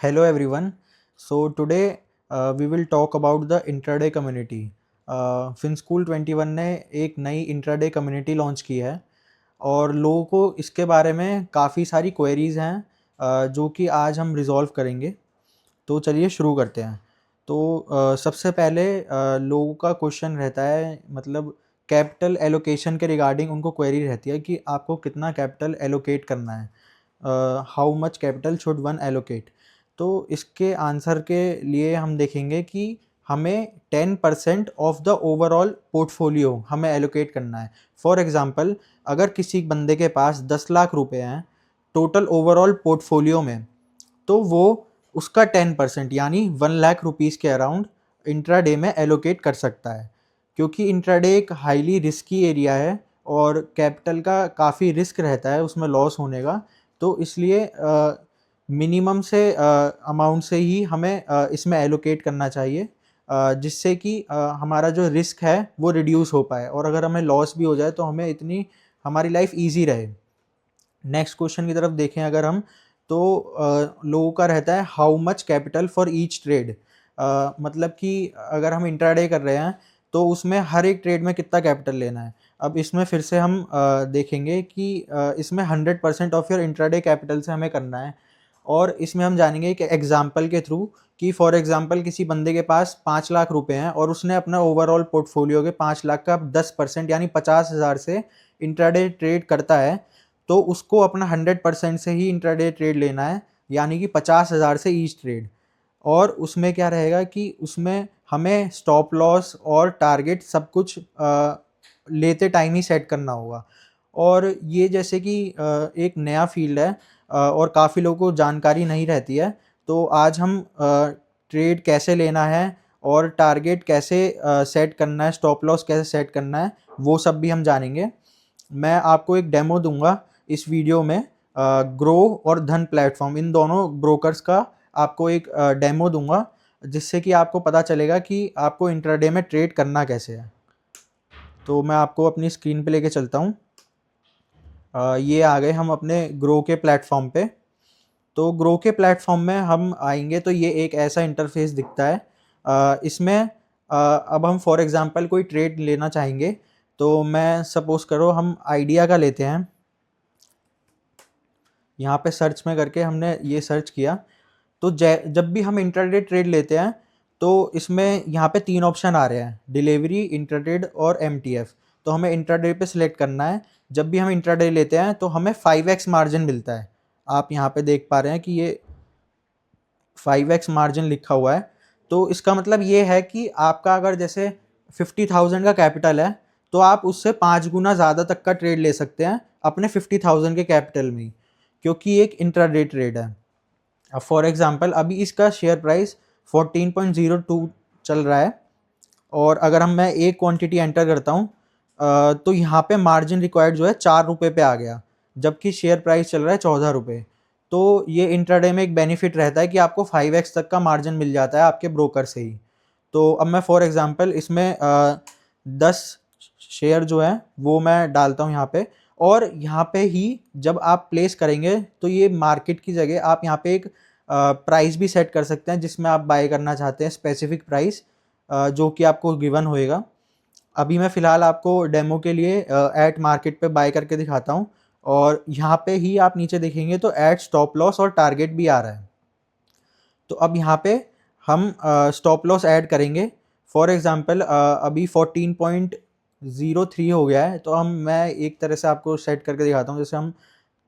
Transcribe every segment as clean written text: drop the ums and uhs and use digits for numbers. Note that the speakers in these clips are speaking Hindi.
Hello everyone. So today we will talk about the intraday community. FinSchool 21 ने एक नई इंट्राडे कम्युनिटी लॉन्च की है और लोगों को इसके बारे में काफ़ी सारी क्वेरीज हैं जो कि आज हम रिजॉल्व करेंगे। तो चलिए शुरू करते हैं। तो सबसे पहले लोगों का क्वेश्चन रहता है, मतलब कैपिटल एलोकेशन के रिगार्डिंग उनको क्वेरी रहती है कि आपको कितना कैपिटल एलोकेट करना है, how much capital should one allocate. तो इसके आंसर के लिए हम देखेंगे कि हमें 10% ऑफ द ओवरऑल पोर्टफोलियो हमें एलोकेट करना है। फॉर एग्जांपल, अगर किसी बंदे के पास 10 लाख रुपए हैं टोटल ओवरऑल पोर्टफोलियो में, तो वो उसका 10% यानी 1 लाख रुपीज़ के अराउंड इंट्राडे में एलोकेट कर सकता है। क्योंकि इंट्राडे एक हाईली रिस्की एरिया है और कैपिटल का काफ़ी रिस्क रहता है उसमें लॉस होने का, तो इसलिए मिनिमम से अमाउंट से ही हमें इसमें एलोकेट करना चाहिए, जिससे कि हमारा जो रिस्क है वो रिड्यूस हो पाए और अगर हमें लॉस भी हो जाए तो हमें इतनी हमारी लाइफ ईजी रहे। नेक्स्ट क्वेश्चन की तरफ देखें अगर हम, तो लोगों का रहता है how much capital for each trade. मतलब कि अगर हम इंट्राडे कर रहे हैं तो उसमें हर एक ट्रेड में कितना कैपिटल लेना है। अब इसमें फिर से हम देखेंगे कि इसमें 100% ऑफ योर इंट्राडे कैपिटल से हमें करना है और इसमें हम जानेंगे कि एग्जाम्पल के थ्रू कि फॉर एग्जाम्पल किसी बंदे के पास 5 लाख रुपए हैं और उसने अपना ओवरऑल पोर्टफोलियो के 5 लाख का 10% यानी 50,000 से इंट्राडे ट्रेड करता है, तो उसको अपना 100% से ही इंट्राडे ट्रेड लेना है, यानी कि 50,000 से ईच ट्रेड। और उसमें क्या रहेगा कि उसमें हमें स्टॉप लॉस और टारगेट सब कुछ लेते टाइम ही सेट करना होगा। और ये जैसे कि एक नया फील्ड है और काफ़ी लोगों को जानकारी नहीं रहती है, तो आज हम ट्रेड कैसे लेना है और टारगेट कैसे सेट करना है, स्टॉप लॉस कैसे सेट करना है, वो सब भी हम जानेंगे। मैं आपको एक डेमो दूंगा इस वीडियो में, ग्रो और धन प्लेटफॉर्म इन दोनों ब्रोकर्स का आपको एक डेमो दूंगा, जिससे कि आपको पता चलेगा कि आपको इंट्राडे में ट्रेड करना कैसे है। तो मैं आपको अपनी स्क्रीन पे लेके चलता हूँ। ये आ गए हम अपने ग्रो के प्लेटफॉर्म पे। तो ग्रो के प्लेटफॉर्म में हम आएंगे तो ये एक ऐसा इंटरफेस दिखता है। इसमें अब हम फॉर एग्जांपल कोई ट्रेड लेना चाहेंगे, तो मैं सपोज करो हम आइडिया का लेते हैं। यहाँ पे सर्च में करके हमने ये सर्च किया, तो जब भी हम इंट्राडे ट्रेड लेते हैं तो इसमें यहाँ पे 3 ऑप्शन आ रहे हैं, डिलीवरी, इंट्राडेड और एमटीएफ। तो हमें इंट्राडे पे सिलेक्ट करना है। जब भी हम इंट्राडे लेते हैं तो हमें 5x मार्जिन मिलता है। आप यहाँ पे देख पा रहे हैं कि ये 5x मार्जिन लिखा हुआ है। तो इसका मतलब ये है कि आपका अगर जैसे 50,000 का कैपिटल है तो आप उससे 5 गुना ज़्यादा तक का ट्रेड ले सकते हैं अपने 50,000 के कैपिटल में ही, क्योंकि एक इंट्राडे ट्रेड है। अब फॉर एग्जांपल अभी इसका शेयर प्राइस 14.02 चल रहा है और अगर मैं एक क्वांटिटी एंटर करता हूँ तो यहाँ पे मार्जिन रिक्वायर्ड जो है 4 रुपये पे आ गया, जबकि शेयर प्राइस चल रहा है 14 रुपये। तो ये इंट्राडे में एक बेनिफिट रहता है कि आपको 5x तक का मार्जिन मिल जाता है आपके ब्रोकर से ही। तो अब मैं फॉर एग्जांपल इसमें 10 शेयर जो है वो मैं डालता हूँ यहाँ पे, और यहाँ पे ही जब आप प्लेस करेंगे तो ये मार्केट की जगह आप यहाँ पे एक प्राइस भी सेट कर सकते हैं जिसमें आप बाय करना चाहते हैं, स्पेसिफिक प्राइस जो कि आपको गिवन होएगा। अभी मैं फ़िलहाल आपको डेमो के लिए एट मार्केट पे बाय करके दिखाता हूँ और यहाँ पे ही आप नीचे देखेंगे तो एट स्टॉप लॉस और टारगेट भी आ रहा है। तो अब यहाँ पे हम स्टॉप लॉस ऐड करेंगे। फॉर एग्जांपल अभी 14.03 हो गया है, तो मैं एक तरह से आपको सेट करके दिखाता हूँ। जैसे हम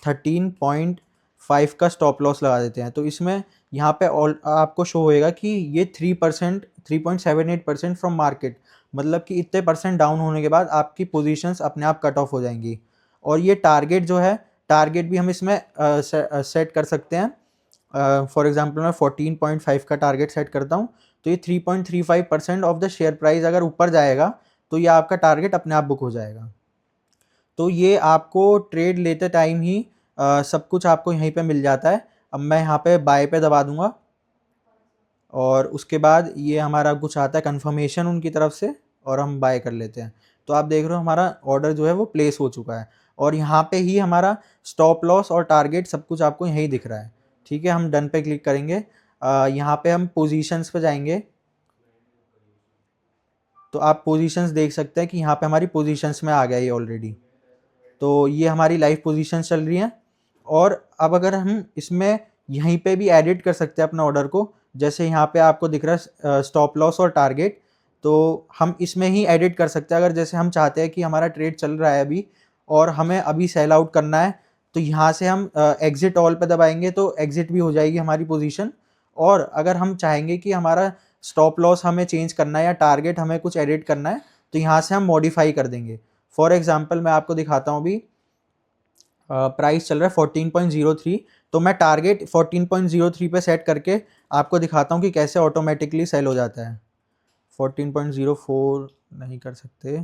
13.5 का स्टॉप लॉस लगा देते हैं, तो इसमें यहाँ पे आपको शो होएगा कि ये 3%, 3.78% फ्रॉम मार्केट, मतलब कि इतने परसेंट डाउन होने के बाद आपकी पोजीशंस अपने आप कट ऑफ हो जाएंगी। और ये टारगेट जो है, टारगेट भी हम इसमें सेट कर सकते हैं। फॉर एग्जांपल मैं 14.5 का टारगेट सेट करता हूँ, तो ये 3.35% ऑफ द शेयर प्राइस अगर ऊपर जाएगा तो ये आपका टारगेट अपने आप बुक हो जाएगा। तो ये आपको ट्रेड लेते टाइम ही सब कुछ आपको यहीं पे मिल जाता है। अब मैं यहाँ पे बाय पे दबा दूंगा और उसके बाद ये हमारा कुछ आता है कंफर्मेशन उनकी तरफ से और हम बाय कर लेते हैं। तो आप देख रहे हो हमारा ऑर्डर जो है वो प्लेस हो चुका है और यहाँ पे ही हमारा स्टॉप लॉस और टारगेट सब कुछ आपको यहीं दिख रहा है। ठीक है, हम डन पे क्लिक करेंगे। यहाँ पे हम पोजीशंस पे जाएंगे तो आप पोजीशंस देख सकते हैं कि यहाँ पे हमारी पोजीशंस में आ गया ये ऑलरेडी। तो ये हमारी लाइव पोजीशंस चल रही हैं। और अब अगर हम इसमें यहीं पे भी एडिट कर सकते हैं अपना ऑर्डर को, जैसे यहाँ पे आपको दिख रहा है स्टॉप लॉस और टारगेट, तो हम इसमें ही एडिट कर सकते हैं। अगर जैसे हम चाहते हैं कि हमारा ट्रेड चल रहा है अभी और हमें अभी सेल आउट करना है, तो यहाँ से हम एग्जिट ऑल पे दबाएंगे तो एग्जिट भी हो जाएगी हमारी पोजीशन। और अगर हम चाहेंगे कि हमारा स्टॉप लॉस हमें चेंज करना है या टारगेट हमें कुछ एडिट करना है, तो यहाँ से हम मॉडिफाई कर देंगे। फॉर एग्जांपल मैं आपको दिखाता हूँ, अभी प्राइस चल रहा है 14.03, तो मैं टारगेट 14.03 पे सेट करके आपको दिखाता हूँ कि कैसे ऑटोमेटिकली सेल हो जाता है। 14.04 नहीं कर सकते,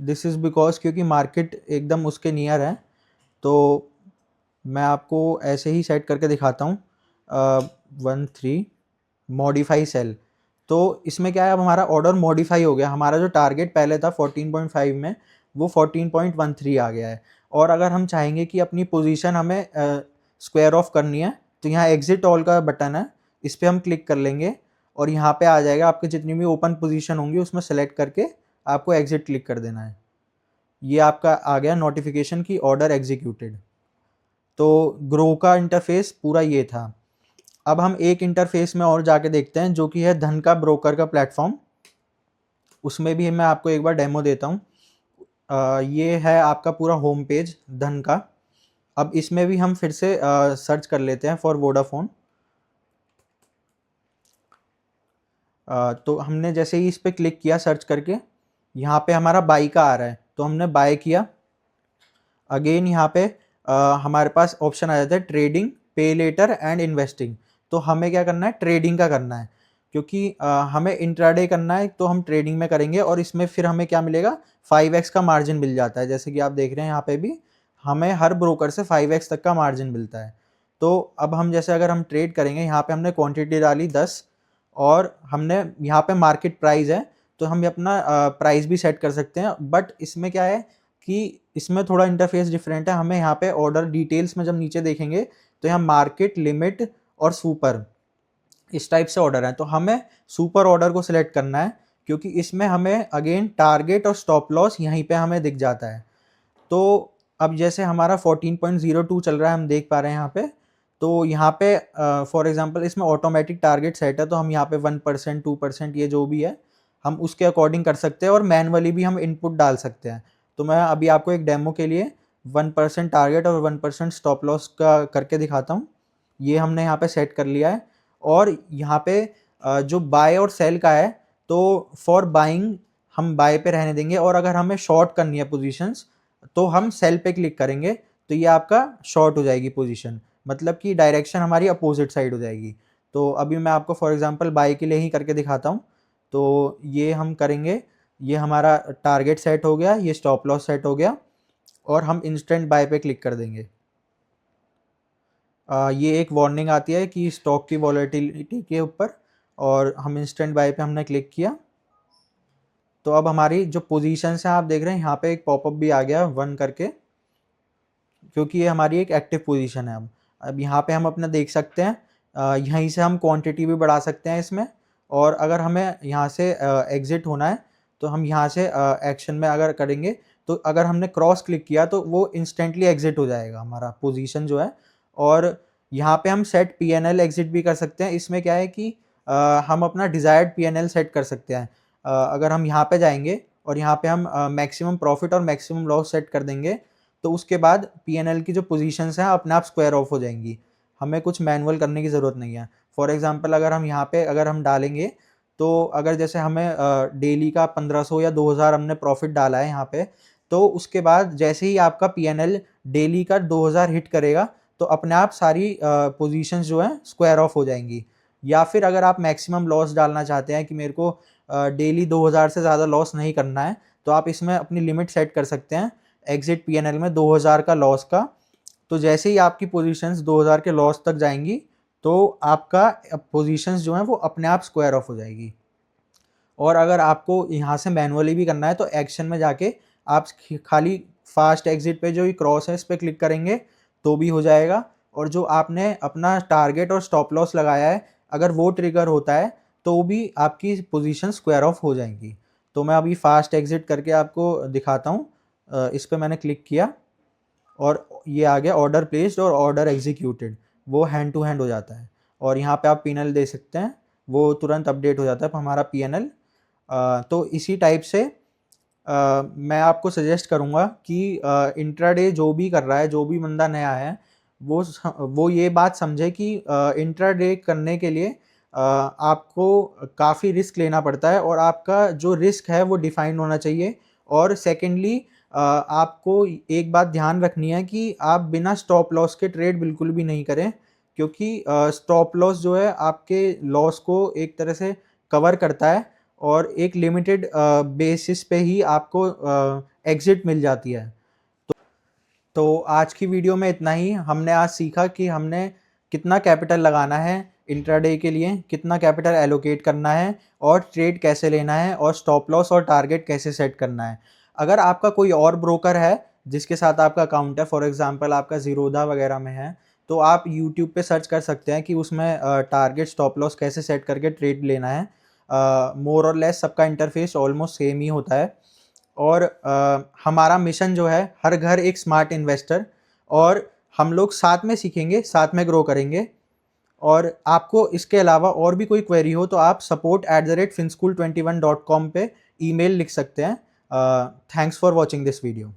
दिस इज़ बिकॉज क्योंकि मार्केट एकदम उसके नियर है, तो मैं आपको ऐसे ही सेट करके दिखाता हूँ। 13 मॉडिफाई सेल, तो इसमें क्या है, अब हमारा ऑर्डर मॉडिफाई हो गया। हमारा जो टारगेट पहले था 14.5 में, वो 14.13 आ गया है। और अगर हम चाहेंगे कि अपनी पोजीशन हमें स्क्वायर ऑफ करनी है, तो यहाँ एग्जिट ऑल का बटन है, इस पर हम क्लिक कर लेंगे और यहाँ पे आ जाएगा आपके जितनी भी ओपन पोजीशन होंगी उसमें सेलेक्ट करके आपको एग्जिट क्लिक कर देना है। ये आपका आ गया नोटिफिकेशन की ऑर्डर एग्जीक्यूटेड। तो ग्रो का इंटरफेस पूरा ये था। अब हम एक इंटरफेस में और जाके देखते हैं, जो कि है धन का ब्रोकर का प्लेटफॉर्म। उसमें भी मैं आपको एक बार डेमो देता हूँ। ये है आपका पूरा होम पेज धन का। अब इसमें भी हम फिर से सर्च कर लेते हैं फॉर वोडाफोन। तो हमने जैसे ही इस पर क्लिक किया सर्च करके, यहाँ पे हमारा बाई का आ रहा है, तो हमने बाय किया। अगेन यहाँ पे हमारे पास ऑप्शन आ जाता है ट्रेडिंग, पे लेटर एंड इन्वेस्टिंग। तो हमें क्या करना है, ट्रेडिंग का करना है, क्योंकि हमें इंट्राडे करना है तो हम ट्रेडिंग में करेंगे। और इसमें फिर हमें क्या मिलेगा, 5x का मार्जिन मिल जाता है। जैसे कि आप देख रहे हैं यहाँ पे भी हमें हर ब्रोकर से 5x तक का मार्जिन मिलता है। तो अब हम जैसे अगर हम ट्रेड करेंगे, यहाँ पे हमने क्वांटिटी डाली 10 और हमने यहाँ पे मार्केट प्राइस है, तो हम अपना प्राइस भी सेट कर सकते हैं। बट इसमें क्या है कि इसमें थोड़ा इंटरफेस डिफरेंट है। हमें यहाँ पे ऑर्डर डिटेल्स में जब नीचे देखेंगे तो यहाँ मार्केट, लिमिट और सुपर, इस टाइप से ऑर्डर है। तो हमें सुपर ऑर्डर को सिलेक्ट करना है, क्योंकि इसमें हमें अगेन टारगेट और स्टॉप लॉस यहीं पे हमें दिख जाता है। तो अब जैसे हमारा 14.02 चल रहा है, हम देख पा रहे हैं यहाँ पे। तो यहाँ पे फॉर एग्जांपल इसमें ऑटोमेटिक टारगेट सेट है, तो हम यहाँ पे 1%, 2% ये जो भी है हम उसके अकॉर्डिंग कर सकते हैं। और मैनुअली भी हम इनपुट डाल सकते हैं। तो मैं अभी आपको एक डेमो के लिए 1% टारगेट और 1% स्टॉप लॉस का करके दिखाता हूँ। ये हमने यहाँ पे सेट कर लिया है। और यहाँ पे जो बाय और सेल का है, तो फॉर बाइंग हम बाय पे रहने देंगे, और अगर हमें शॉर्ट करनी है पोजीशंस तो हम सेल पे क्लिक करेंगे, तो ये आपका शॉर्ट हो जाएगी पोजीशन, मतलब कि डायरेक्शन हमारी अपोजिट साइड हो जाएगी। तो अभी मैं आपको फॉर एग्जांपल बाय के लिए ही करके दिखाता हूँ। तो ये हम करेंगे, ये हमारा टारगेट सेट हो गया, ये स्टॉप लॉस सेट हो गया, और हम इंस्टेंट बाय पे क्लिक कर देंगे। ये एक वार्निंग आती है कि स्टॉक की वॉलेटिलिटी के ऊपर, और हम इंस्टेंट बाय पे हमने क्लिक किया। तो अब हमारी जो पोजीशंस हैं आप देख रहे हैं, यहाँ पे एक पॉपअप भी आ गया 1 करके, क्योंकि ये हमारी एक एक्टिव पोजीशन है। अब यहाँ पे हम अपना देख सकते हैं, यहीं से हम क्वांटिटी भी बढ़ा सकते हैं इसमें। और अगर हमें यहाँ से एग्जिट होना है, तो हम यहाँ से एक्शन में अगर करेंगे, तो अगर हमने क्रॉस क्लिक किया तो वो इंस्टेंटली एग्जिट हो जाएगा हमारा पोजीशन जो है। और यहाँ पे हम सेट पीएनएल एग्जिट भी कर सकते हैं। इसमें क्या है कि हम अपना डिज़ायर्ड पीएनएल सेट कर सकते हैं। अगर हम यहाँ पे जाएंगे और यहाँ पे हम मैक्सिमम प्रॉफिट और मैक्सिमम लॉस सेट कर देंगे, तो उसके बाद पीएनएल की जो पोजीशंस हैं अपने आप स्क्वायर ऑफ हो जाएंगी। हमें कुछ मैनुअल करने की ज़रूरत नहीं है। फॉर एग्जांपल अगर हम यहाँ पे अगर हम डालेंगे, तो अगर जैसे हमें डेली का 1500 या 2000 हमने प्रॉफिट डाला है यहाँ पे, तो उसके बाद जैसे ही आपका पीएनएल डेली का 2000 हिट करेगा, तो अपने आप सारी पोजीशंस जो हैं स्क्वायर ऑफ हो जाएंगी। या फिर अगर आप मैक्सिमम लॉस डालना चाहते हैं कि मेरे को डेली 2000 से ज़्यादा लॉस नहीं करना है, तो आप इसमें अपनी लिमिट सेट कर सकते हैं एग्जिट पीएनएल में 2000 का लॉस का। तो जैसे ही आपकी पोजीशंस 2000 के लॉस तक जाएंगी, तो आपका पोजीशंस जो हैं वो अपने आप स्क्वायर ऑफ हो जाएगी। और अगर आपको यहाँ से मैनुअली भी करना है, तो एक्शन में जाके आप खाली फास्ट एग्जिट पे जो ये क्रॉस है इस पर क्लिक करेंगे तो भी हो जाएगा। और जो आपने अपना टारगेट और स्टॉप लॉस लगाया है अगर वो ट्रिगर होता है तो भी आपकी पोजीशन स्क्वायर ऑफ हो जाएंगी। तो मैं अभी फास्ट एग्जिट करके आपको दिखाता हूँ। इस पर मैंने क्लिक किया और ये आ गया ऑर्डर प्लेस्ड और ऑर्डर एग्जीक्यूटेड, वो हैंड टू हैंड हो जाता है। और यहाँ पे आप पीएनएल दे सकते हैं, वो तुरंत अपडेट हो जाता है हमारा पीएनएल। तो इसी टाइप से मैं आपको सजेस्ट करूँगा कि इंट्राडे जो भी कर रहा है, जो भी बंदा नया है, वो ये बात समझे कि इंट्राडे करने के लिए आपको काफ़ी रिस्क लेना पड़ता है और आपका जो रिस्क है वो डिफाइंड होना चाहिए। और सेकेंडली आपको एक बात ध्यान रखनी है कि आप बिना स्टॉप लॉस के ट्रेड बिल्कुल भी नहीं करें, क्योंकि स्टॉप लॉस जो है आपके लॉस को एक तरह से कवर करता है और एक लिमिटेड बेसिस पे ही आपको एग्जिट मिल जाती है। तो आज की वीडियो में इतना ही। हमने आज सीखा कि हमने कितना कैपिटल लगाना है इंट्राडे के लिए, कितना कैपिटल एलोकेट करना है और ट्रेड कैसे लेना है और स्टॉप लॉस और टारगेट कैसे सेट करना है। अगर आपका कोई और ब्रोकर है जिसके साथ आपका अकाउंट है, फॉर एग्जांपल आपका ज़ीरोधा वगैरह में है, तो आप यूट्यूब पे सर्च कर सकते हैं कि उसमें टारगेट स्टॉप लॉस कैसे सेट करके ट्रेड लेना है। मोर और लेस सबका इंटरफेस ऑलमोस्ट सेम ही होता है। और हमारा मिशन जो है हर घर एक स्मार्ट इन्वेस्टर, और हम लोग साथ में सीखेंगे, साथ में ग्रो करेंगे। और आपको इसके अलावा और भी कोई क्वेरी हो तो आप support@finschool21.com पे ईमेल लिख सकते हैं। Thanks for watching this video.